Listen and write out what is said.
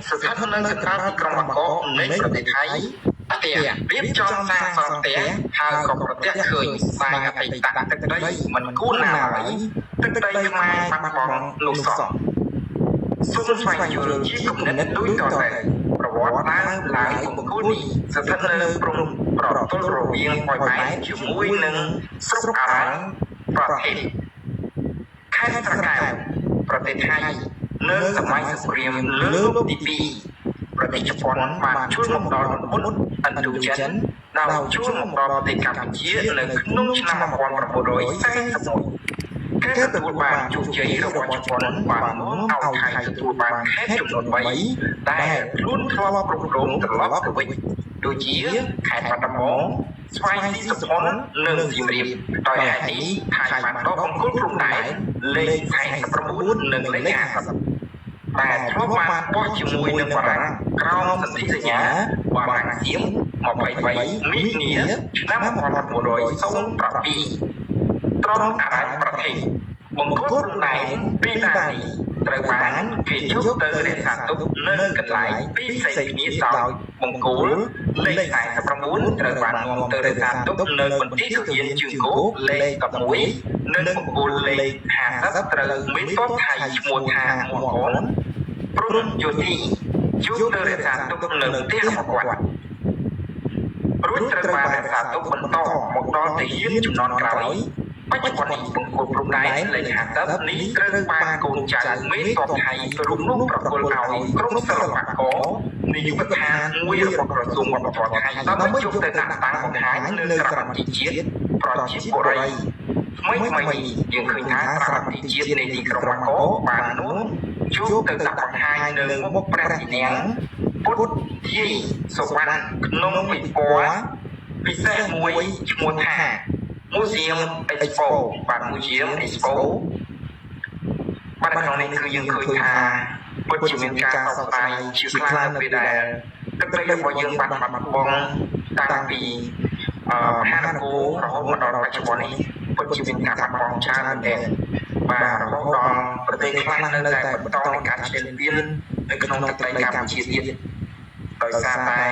ស្ថិតនៅកណ្ដាលទីក្រុងបាងកកនៃប្រទេសថៃផ្ទះរៀបចំសាងសង់ផ្ទះហើយក៏ប្រទះឃើញស្បែកអតីតទឹកដីមិនគួរណាឡើយទឹកដីខ្មែរបាត់បង់នោះសោះសូមស្វែងយល់ជាគំនិតដូចតទៅប្រវត្តិដើមឡើយបុគ្គលនេះស្ថិតនៅព្រំប្រទល់រវាងប៉ោយប៉ែតជាមួយនឹងស្រុកអារ៉ាល់ប្រទេសខេត្តត្រកែវប្រទេសថៃនៅសម័យសង្គ្រាមលើកទី2ប្រទេសជប៉ុនបានជួយមកដល់មុនឥណ្ឌូចិនដោយជួយមកដល់ប្រទេសកម្ពុជានៅក្នុងឆ្នាំ1941ការទទួលបានជោគជ័យរបស់ជប៉ុនបាននាំឲ្យថៃទទួលបានខេត្តចំនួន3ដែលខ្លួនធ្លាប់គ្រប់គ្រងត្រឡប់ទៅវិញដូចជាខេត្តបាត់ដំបងស្វាយស៊ីសុផុននិងសៀមរាបដោយហេតុនេះថៃបានដកបង្គោលព្រំដែនលេខ49និងលេខ50ដែលធ្លាប់បានបោះជាមួយនឹងបារាំងក្រោមសន្ធិសញ្ញាបារាំងសៀម23មីនាឆ្នាំ1907ត្រង់អរ៉ាញ់ប្រទេសបង្គោលព្រំដែនពីតានេះត្រូវបានគេយកទៅរក្សាទុកនៅកន្លែងពីផ្សេងគ្នាដោយបង្គោលលេខ49ត្រូវបាននាំទៅរក្សាទុកនៅមន្ទីរទាហានជើងគោកលេខ11និងបង្គោលលេខ50ត្រូវមានទ័ពថៃឈ្មោះថាមហនព្រំយោធីយកទៅរក្សាទុកនៅផ្ទះរបស់គាត់រួចត្រូវបានរក្សាទុកបន្តមកដល់ទាហានជំនាន់ក្រោយបច្ចុប្បន្ននេះបង្គោលព្រំដែនលេខ50នេះត្រូវបានកូនចៅមេទ័ពថៃរូបនោះប្រគល់ឲ្យក្រុមសិល្បករនាយកដ្ឋានមួយរបស់ក្រសួងវប្បធម៌ថៃដើម្បីយកទៅដាក់តាំងបង្ហាញនៅសារមន្ទីរជាតិប្រជាបុរីថ្មីយើងឃើញថាសារមន្ទីរជាតិនៃទីក្រុងបាងកកបាននោះយកទៅដាក់បង្ហាញនៅមុខព្រះទីនាំងពុទ្ធយាយសុវណ្ណក្នុងពិព័រណ៍ពិសេសមួយឈ្មោះថា Museum Expo បាទ Museum Expo បាទក្នុងនេះគឺយើងឃើញថាពិតជាមានការសោកស្ដាយជាខ្លាំងនៅពេលដែលទឹកដីរបស់យើងបានបាត់បង់តាំងពីមហានគររហូតមកដល់បច្ចុប្បន្ននេះពិតជាមានការបាត់បង់ច្រើនមែនទែនបាទរហូតដល់ប្រទេសខ្លះនៅតែបន្តនៃការឈ្លានពាននៅក្នុងទឹកដីកម្ពុជាទៀតដោយសារតែ